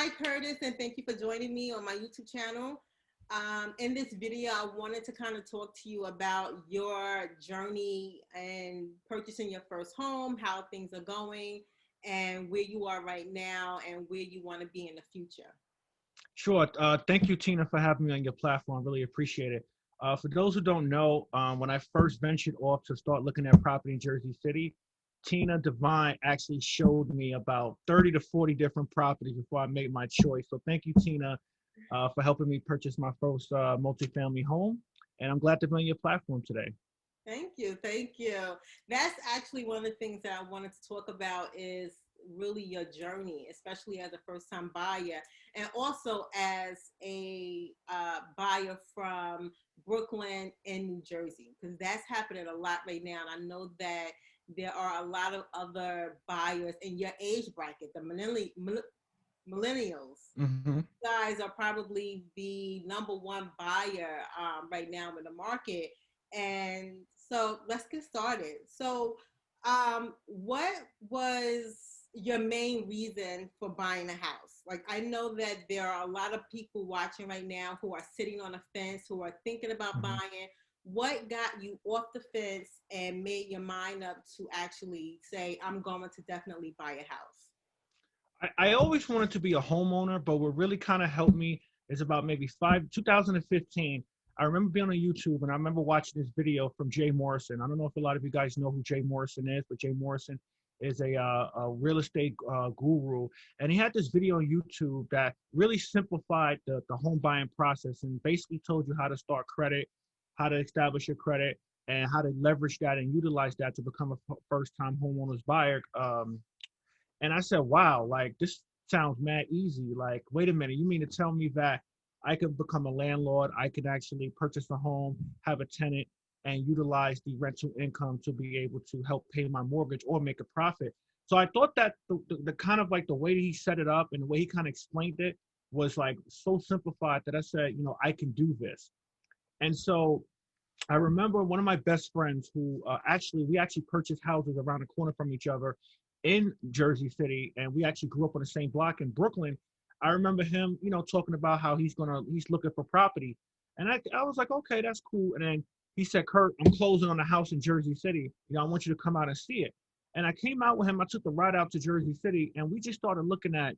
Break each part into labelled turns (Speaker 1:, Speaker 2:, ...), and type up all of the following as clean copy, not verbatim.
Speaker 1: Hi, Curtis, and thank you for joining me on my YouTube channel. In this video, I wanted to kind of talk to you about your journey and purchasing your first home, how things are going, and where you are right now and where you want to be in the future.
Speaker 2: Sure. Thank you, Tina, for having me on your platform. Really appreciate it. For those who don't know, when I first ventured off to start looking at property in Jersey City, Tina Devine actually showed me about 30 to 40 different properties before I made my choice. So thank you, Tina, for helping me purchase my first multifamily home. And I'm glad to be on your platform today.
Speaker 1: Thank you. Thank you. That's actually one of the things that I wanted to talk about is really your journey, especially as a first time buyer and also as a buyer from Brooklyn and New Jersey, because that's happening a lot right now. And I know that there are a lot of other buyers in your age bracket, the millennials.
Speaker 2: Hmm.
Speaker 1: Guys are probably the number one buyer right now in the market. And so let's get started. So, what was your main reason for buying a house? Like, I know that there are a lot of people watching right now who are sitting on a fence, who are thinking about
Speaker 2: Hmm.
Speaker 1: buying. What got you off the fence and made your mind up to actually say, I'm going to definitely buy a house?
Speaker 2: I always wanted to be a homeowner, but what really kind of helped me is about maybe 2015. I remember being on YouTube and I remember watching this video from Jay Morrison. I don't know if a lot of you guys know who Jay Morrison is, but Jay Morrison is a real estate guru. And he had this video on YouTube that really simplified the home buying process and basically told you how to start credit, how to establish your credit, and how to leverage that and utilize that to become a first time homeowners buyer. And I said, wow, like this sounds mad easy. Like, wait a minute, you mean to tell me that I could become a landlord? I could actually purchase a home, have a tenant, and utilize the rental income to be able to help pay my mortgage or make a profit. So I thought that the kind of like the way he set it up and the way he kind of explained it was like so simplified that I said, I can do this. And so I remember one of my best friends who we actually purchased houses around the corner from each other in Jersey City, and we actually grew up on the same block in Brooklyn. I remember him, talking about how he's looking for property, and I was like, okay, that's cool. And then he said, Kurt, I'm closing on a house in Jersey City. I want you to come out and see it. And I came out with him. I took the ride out to Jersey City, and we just started looking at,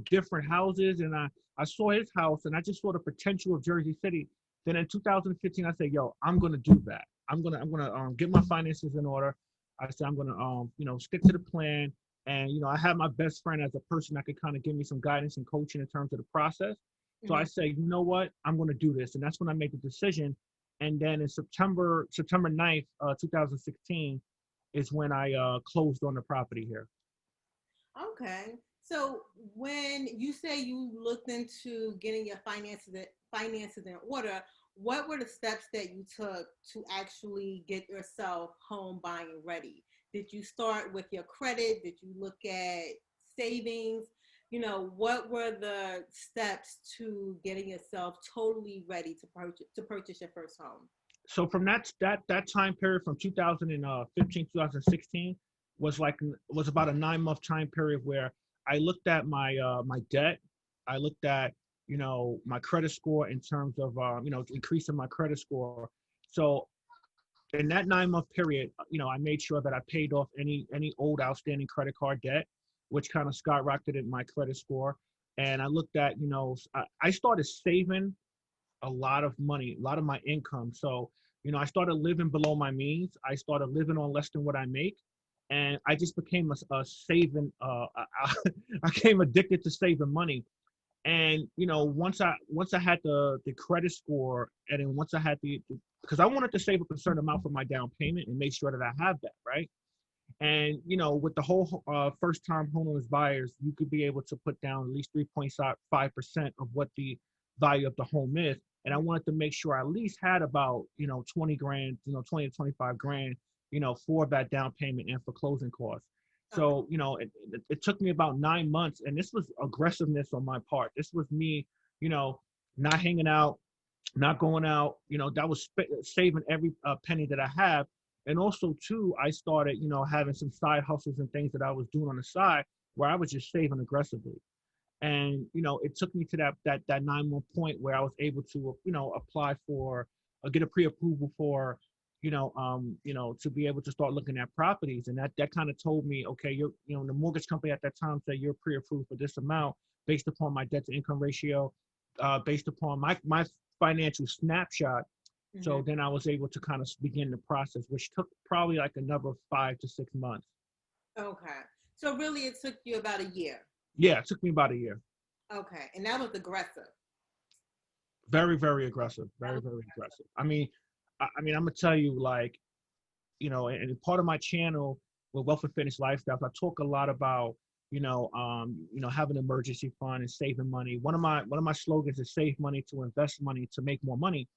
Speaker 2: different houses, and I saw his house, and I just saw the potential of Jersey City. Then in 2015, I said, "Yo, I'm gonna do that. I'm gonna get my finances in order." I said, "I'm gonna stick to the plan." And I had my best friend as a person that could kind of give me some guidance and coaching in terms of the process. So I
Speaker 1: Mm-hmm.
Speaker 2: said, you know what, I'm gonna do this, and that's when I made the decision. And then in September 9th, 2016, is when I closed on the property here.
Speaker 1: Okay. So when you say you looked into getting your finances in order, what were the steps that you took to actually get yourself home buying ready? Did you start with your credit? Did you look at savings? What were the steps to getting yourself totally ready to purchase your first home?
Speaker 2: So from that time period from 2015 2016 was about a 9 month time period where I looked at my debt. I looked at my credit score in terms of increasing my credit score. So in that 9 month period, I made sure that I paid off any old outstanding credit card debt, which kind of skyrocketed my credit score. And I looked at I started saving a lot of money, a lot of my income. So, I started living below my means. I started living on less than what I make. And I just became a saving, I became addicted to saving money. And, once I had the credit score and then once I had because I wanted to save a certain amount for my down payment and make sure that I have that, right? And with the whole first time homeowners buyers, you could be able to put down at least 3.5% of what the value of the home is. And I wanted to make sure I at least had about 20 grand, 20 to 25 grand, for that down payment and for closing costs.
Speaker 1: Okay.
Speaker 2: So it took me about 9 months, and this was aggressiveness on my part. This was me, you know, not hanging out, not going out. That was saving every penny that I have. And also too, I started, having some side hustles and things that I was doing on the side where I was just saving aggressively. And it took me to that 9-month point where I was able to apply for get a pre-approval for to be able to start looking at properties. And that kind of told me, okay, the mortgage company at that time said you're pre-approved for this amount based upon my debt to income ratio, based upon my financial snapshot.
Speaker 1: Mm-hmm.
Speaker 2: So then I was able to kind of begin the process, which took probably like another 5 to 6 months.
Speaker 1: Okay. So really, it took you about a year.
Speaker 2: Yeah, it took me about a year.
Speaker 1: Okay, and that was aggressive.
Speaker 2: Very, very aggressive.
Speaker 1: That
Speaker 2: Very,
Speaker 1: was
Speaker 2: very aggressive. I mean, I'm gonna tell you, like, and part of my channel with Wealth and Fitness Lifestyles, I talk a lot about, having an emergency fund and saving money. One of my slogans is save money to invest money to make more money.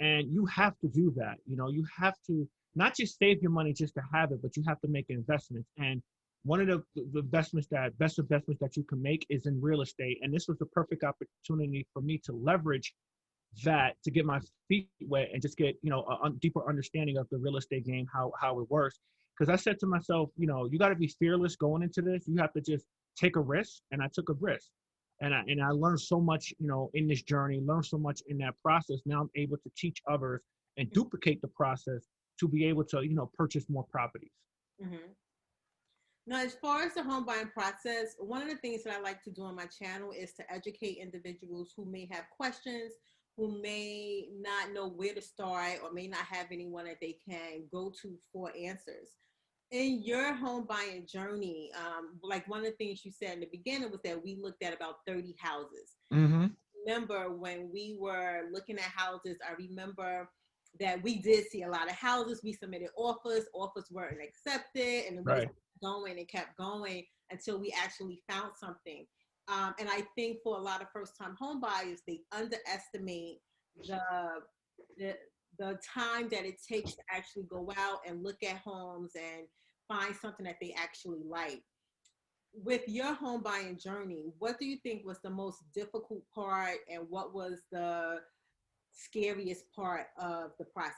Speaker 2: And you have to do that. You have to not just save your money just to have it, but you have to make investments. And one of the best investments that you can make is in real estate. And this was the perfect opportunity for me to leverage that to get my feet wet and just get a deeper understanding of the real estate game, how it works. Because I said to myself, you got to be fearless going into this. You have to just take a risk, and I took a risk, and I learned so much, in this journey, learned so much in that process. Now I'm able to teach others and duplicate the process to be able to purchase more properties.
Speaker 1: Mm-hmm. Now, as far as the home buying process, one of the things that I like to do on my channel is to educate individuals who may have questions, who may not know where to start, or may not have anyone that they can go to for answers. In your home buying journey, like one of the things you said in the beginning was that we looked at about 30 houses.
Speaker 2: Mm-hmm.
Speaker 1: Remember when we were looking at houses, I remember that we did see a lot of houses. We submitted offers weren't accepted, and then we just
Speaker 2: Right.
Speaker 1: kept going and kept going until we actually found something. And I think for a lot of first time home buyers, they underestimate the the the time that it takes to actually go out and look at homes and find something that they actually like. With your home buying journey, what do you think was the most difficult part, and what was the scariest part of the process?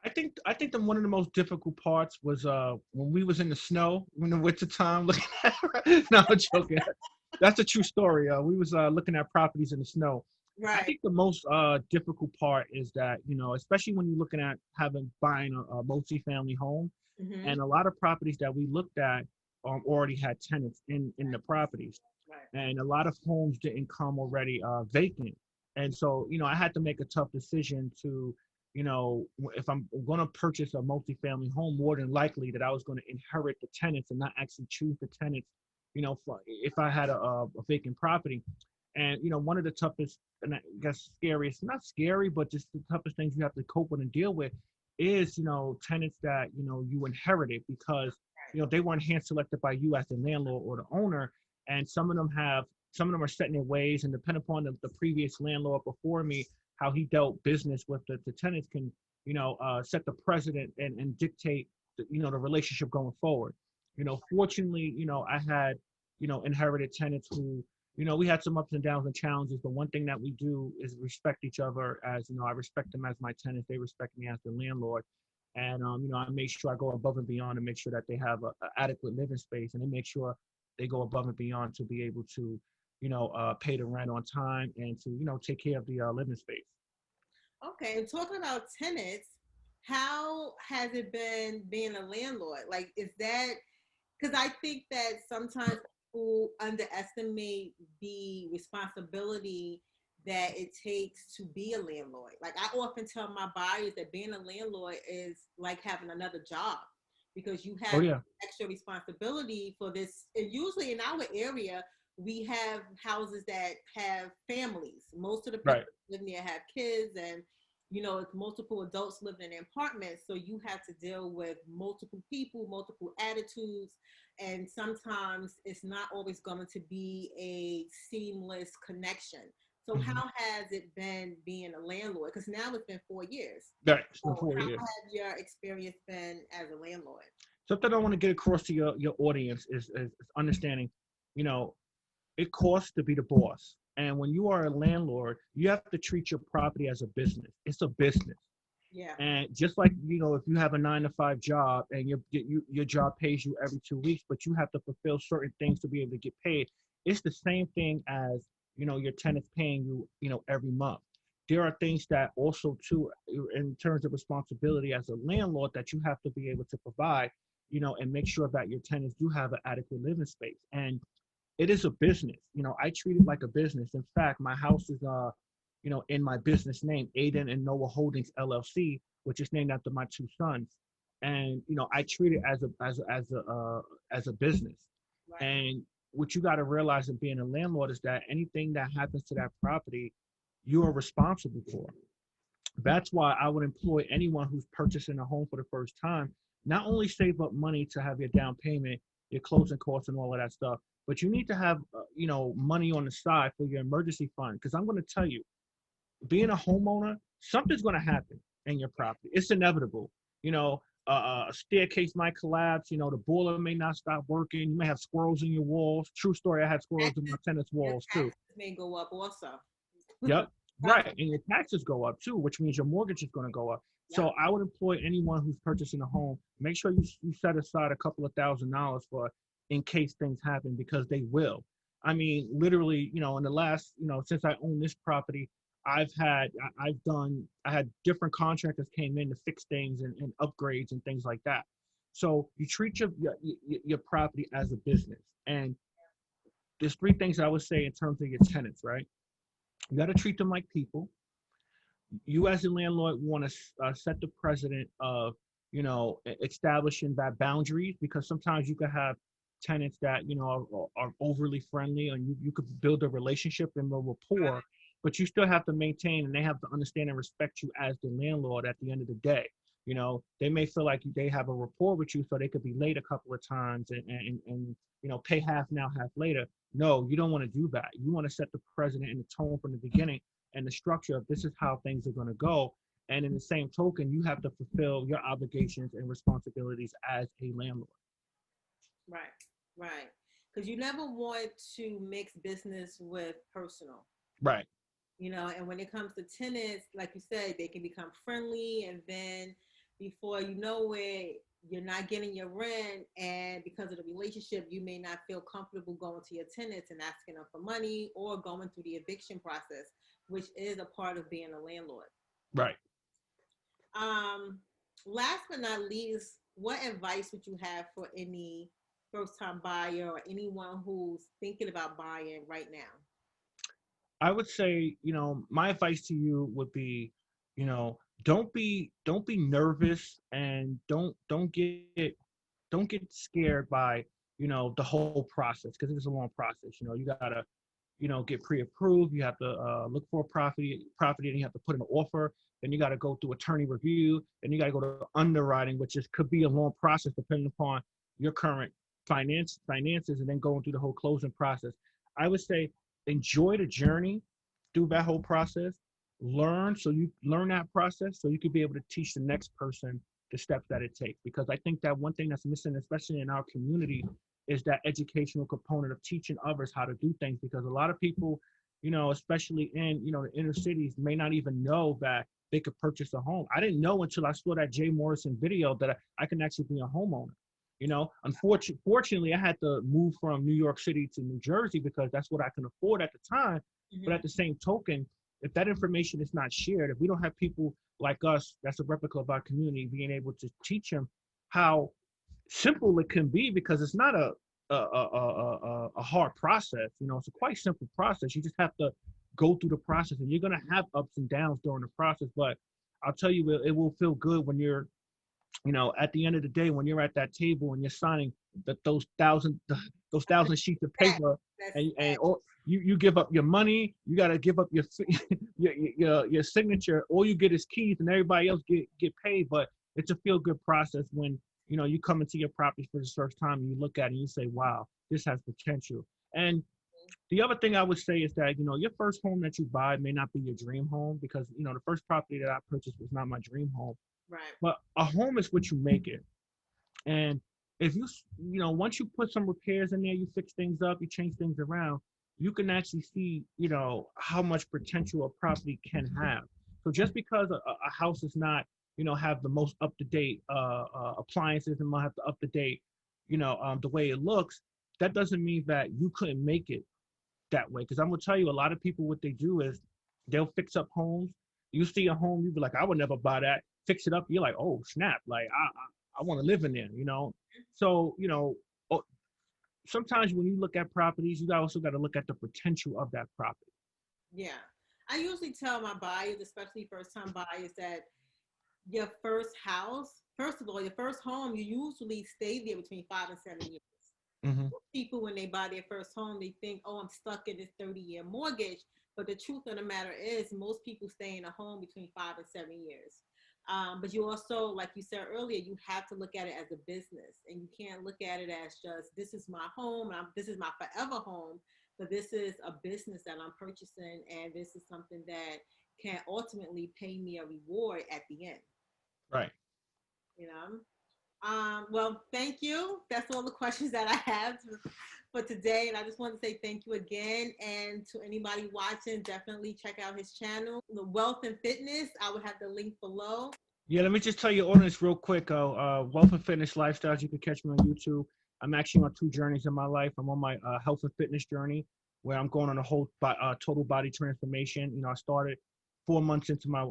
Speaker 2: I think that one of the most difficult parts was when we was in the snow in the winter time looking at no, I'm joking. That's a true story. We was looking at properties in the snow. I
Speaker 1: Right.
Speaker 2: think the most difficult part is that, especially when you're looking at buying a multi-family home,
Speaker 1: Mm-hmm.
Speaker 2: and a lot of properties that we looked at already had tenants in the properties,
Speaker 1: Right.
Speaker 2: and a lot of homes didn't come already vacant. And so, I had to make a tough decision to, if I'm going to purchase a multifamily home, more than likely that I was going to inherit the tenants and not actually choose the tenants, if I had a vacant property. And, one of the toughest, and I guess scariest, not scary, but just the toughest things you have to cope with and deal with is, tenants that, you inherited because, they weren't hand selected by you as the landlord or the owner. And some of them are set in their ways, and depending upon the previous landlord before me, how he dealt business with the tenants can, set the precedent and dictate, the relationship going forward. Fortunately, I had, inherited tenants who, we had some ups and downs and challenges, but one thing that we do is respect each other. As I respect them as my tenants, they respect me as the landlord. And, I make sure I go above and beyond to make sure that they have a adequate living space, and they make sure they go above and beyond to be able to, pay the rent on time and to, take care of the living space.
Speaker 1: Okay. And talking about tenants, how has it been being a landlord? Like, is that because I think that sometimes people underestimate the responsibility that it takes to be a landlord. Like I often tell my buyers that being a landlord is like having another job because you
Speaker 2: Oh
Speaker 1: have
Speaker 2: yeah.
Speaker 1: extra responsibility for this. And usually in our area, we have houses that have families. Most of the people
Speaker 2: Right.
Speaker 1: living there have kids, and it's multiple adults living in apartments. So you have to deal with multiple people, multiple attitudes, and sometimes it's not always going to be a seamless connection. So
Speaker 2: Hmm.
Speaker 1: how has it been being a landlord? Because now it's been 4 years.
Speaker 2: Right. It's been
Speaker 1: So
Speaker 2: four
Speaker 1: how
Speaker 2: years.
Speaker 1: has your experience been as a landlord?
Speaker 2: Something I want to get across to your audience is understanding, you know, it costs to be the boss. And when you are a landlord, you have to treat your property as a business. It's a business.
Speaker 1: Yeah.
Speaker 2: And just like, if you have a 9 to 5 job and your job pays you every 2 weeks, but you have to fulfill certain things to be able to get paid. it's the same thing as, your tenants paying you, every month. There are things that also too, in terms of responsibility as a landlord, that you have to be able to provide, and make sure that your tenants do have an adequate living space. And it is a business. I treat it like a business. In fact, my house is in my business name, Aiden and Noah Holdings LLC, which is named after my two sons. And I treat it as a business.
Speaker 1: Right.
Speaker 2: And what you got to realize in being a landlord is that anything that happens to that property, you are responsible for. That's why I would employ anyone who's purchasing a home for the first time. Not only save up money to have your down payment, your closing costs, and all of that stuff, but you need to have money on the side for your emergency fund. Because I'm going to tell you, being a homeowner, something's going to happen in your property. It's inevitable. A staircase might collapse. The boiler may not stop working. You may have squirrels in your walls. True story. I had squirrels in my tenant's
Speaker 1: Your
Speaker 2: walls too.
Speaker 1: taxes may go up also.
Speaker 2: Yep. Right. And your taxes go up too, which means your mortgage is going to go up.
Speaker 1: Yep.
Speaker 2: So I would employ anyone who's purchasing a home. Make sure you set aside a couple of $1,000 for in case things happen, because they will. I mean, literally, in the last, since I own this property, I had different contractors came in to fix things and upgrades and things like that. So you treat your property as a business. And there's three things I would say in terms of your tenants, right? You got to treat them like people. You as a landlord want to set the precedent of, establishing that boundaries, because sometimes you could have tenants that, are overly friendly, and you could build a relationship and a rapport, but you still have to maintain, and they have to understand and respect you as the landlord at the end of the day. They may feel like they have a rapport with you, so they could be late a couple of times and pay half now, half later. No, you don't want to do that. You want to set the precedent and the tone from the beginning and the structure of this is how things are going to go. And in the same token, you have to fulfill your obligations and responsibilities as a landlord.
Speaker 1: Right. Right. Because you never want to mix business with personal.
Speaker 2: Right.
Speaker 1: And when it comes to tenants, like you said, they can become friendly, and then before you know it, you're not getting your rent, and because of the relationship, you may not feel comfortable going to your tenants and asking them for money, or going through the eviction process, which is a part of being a landlord.
Speaker 2: Right.
Speaker 1: Um, Last but not least, what advice would you have for any first time buyer or anyone who's thinking about buying right now?
Speaker 2: I would say, my advice to you would be, don't be nervous, and don't get scared by, the whole process, because it's a long process. You gotta, get pre-approved. You have to look for a property, and you have to put in an offer. Then you got to go through attorney review. Then you got to go to underwriting, which could be a long process depending upon your current finances, and then going through the whole closing process. I would say enjoy the journey through that whole process. Learn that process so you could be able to teach the next person the steps that it takes. Because I think that one thing that's missing, especially in our community, is that educational component of teaching others how to do things. Because a lot of people, especially in, the inner cities, may not even know that they could purchase a home. I didn't know until I saw that Jay Morrison video that I can actually be a homeowner. Fortunately, I had to move from New York City to New Jersey because that's what I can afford at the time.
Speaker 1: Mm-hmm.
Speaker 2: But at the same token, if that information is not shared, if we don't have people like us, that's a replica of our community, being able to teach them how simple it can be, because it's not a hard process. It's a quite simple process. You just have to go through the process, and you're gonna have ups and downs during the process. But I'll tell you, it will feel good when you're, at the end of the day, when you're at that table and you're signing those thousand sheets of paper, and you give up your money, you got to give up your, your signature. All you get is keys, and everybody else get paid. But it's a feel good process when you come into your property for the first time and you look at it and you say, wow, this has potential. And the other thing I would say is that, your first home that you buy may not be your dream home, because, the first property that I purchased was not my dream home.
Speaker 1: Right.
Speaker 2: But a home is what you make it. And if once you put some repairs in there, you fix things up, you change things around, you can actually see, how much potential a property can have. So just because a house is not, have the most up-to-date appliances and might have the up-to-date, the way it looks, that doesn't mean that you couldn't make it that way. Because I'm gonna tell you, a lot of people, what they do is they'll fix up homes. You see a home, you be like, I would never buy that. Fix it up, you're like, oh snap, like I want to live in there, you know. So oh, sometimes when you look at properties, you also got to look at the potential of that property.
Speaker 1: Yeah. I usually tell my buyers, especially first time buyers, that your first house, first of all, your first home, you usually stay there between 5 and 7 years.
Speaker 2: Hmm.
Speaker 1: People, when they buy their first home, they think, oh, I'm stuck in this 30-year mortgage. But the truth of the matter is, most people stay in a home between 5 and 7 years. But you also, like you said earlier, you have to look at it as a business, and you can't look at it as just this is my home, and this is my forever home. But this is a business that I'm purchasing, and this is something that can ultimately pay me a reward at the end.
Speaker 2: Right.
Speaker 1: You know. Well, thank you. That's all the questions that I have for today. And I just want to say thank you again. And to anybody watching, definitely check out his channel, The Wealth and Fitness. I will have the link below.
Speaker 2: Yeah, let me just tell your audience real quick. Wealth and Fitness Lifestyles. You can catch me on YouTube. I'm actually on two journeys in my life. I'm on my health and fitness journey, where I'm going on a whole total body transformation. I started 4 months into my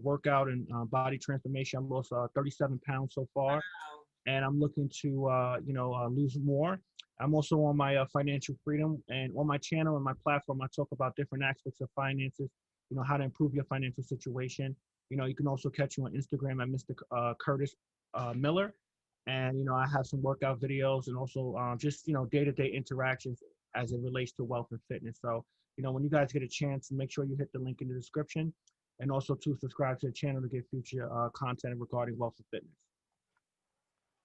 Speaker 2: workout and body transformation. I lost 37 pounds so far,
Speaker 1: Wow.
Speaker 2: and I'm looking to lose more. I'm also on my financial freedom, and on my channel and my platform, I talk about different aspects of finances. How to improve your financial situation. You can also catch me on Instagram at Mr. Curtis Miller, and I have some workout videos and also just day-to-day interactions as it relates to wealth and fitness. So when you guys get a chance, make sure you hit the link in the description, and also to subscribe to the channel to get future content regarding wealth and fitness.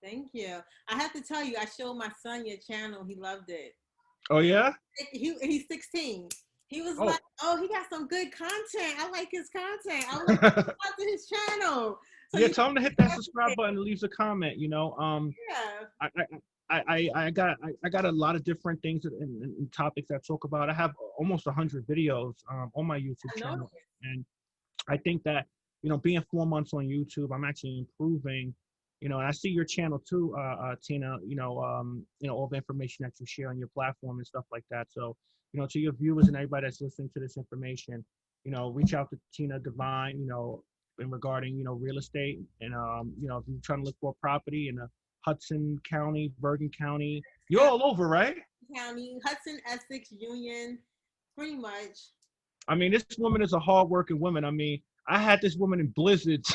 Speaker 1: Thank you. I have to tell you, I showed my son your channel. He loved it.
Speaker 2: Oh yeah.
Speaker 1: He's 16. He was
Speaker 2: Oh.
Speaker 1: like, "Oh, he got some good content. I like his content. I was like, subscribe to his channel." So
Speaker 2: Yeah,
Speaker 1: you
Speaker 2: tell him to hit that subscribe button and leave a comment.
Speaker 1: yeah.
Speaker 2: I got a lot of different things and topics I talk about. I have almost 100 videos on my YouTube
Speaker 1: I
Speaker 2: channel,
Speaker 1: know.
Speaker 2: and I think that being 4 months on YouTube, I'm actually improving. And I see your channel too, Tina. All the information that you share on your platform and stuff like that. So, to your viewers and everybody that's listening to this information, reach out to Tina Devine. In regarding real estate, and if you're trying to look for a property in Hudson County, Bergen County, you're all over, right?
Speaker 1: County, Hudson, Essex, Union, pretty much.
Speaker 2: I mean, this woman is a hardworking woman. I mean, I had this woman in blizzards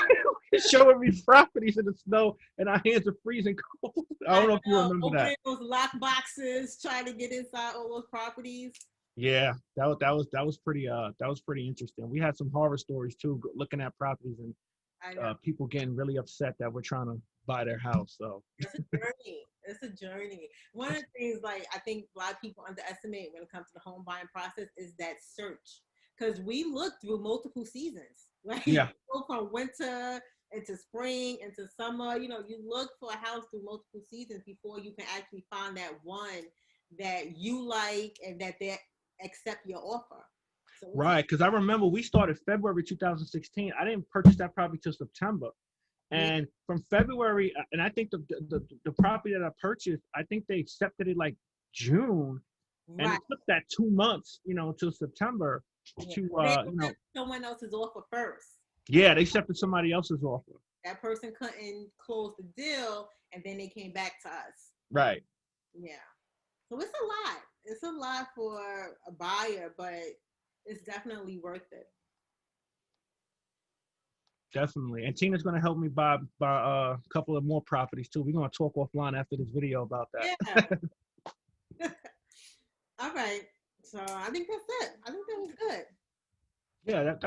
Speaker 2: showing me properties in the snow, and our hands are freezing cold. I don't know if you remember that.
Speaker 1: Opening those lock boxes, trying to get inside all those properties.
Speaker 2: Yeah, that was pretty interesting. We had some horror stories too, looking at properties and
Speaker 1: I know.
Speaker 2: people getting really upset that we're trying to buy their house. So
Speaker 1: It's a journey. It's a journey. One of the things, like, I think a lot of people underestimate when it comes to the home buying process is that search. Because we look through multiple seasons. Like, you
Speaker 2: yeah,
Speaker 1: go from winter into spring into summer. You look for a house through multiple seasons before you can actually find that one that you like and that they accept your offer. So it's
Speaker 2: right. Because I remember we started February 2016. I didn't purchase that property till September.
Speaker 1: yeah,
Speaker 2: And from February, and I think the property that I purchased, I think they accepted it like June, and
Speaker 1: right.
Speaker 2: it took that 2 months, till September
Speaker 1: Yeah.
Speaker 2: to,
Speaker 1: They accept someone else's offer first.
Speaker 2: yeah, they accepted somebody else's offer.
Speaker 1: That person couldn't close the deal, and then they came back to us.
Speaker 2: Right.
Speaker 1: Yeah. So it's a lot. It's a lot for a buyer, but it's definitely worth it.
Speaker 2: Definitely. And Tina's going to help me buy a couple of more properties too. We're going to talk offline after this video about
Speaker 1: Yeah.
Speaker 2: that.
Speaker 1: All right. So I think that's it. I think that was good.
Speaker 2: Yeah, that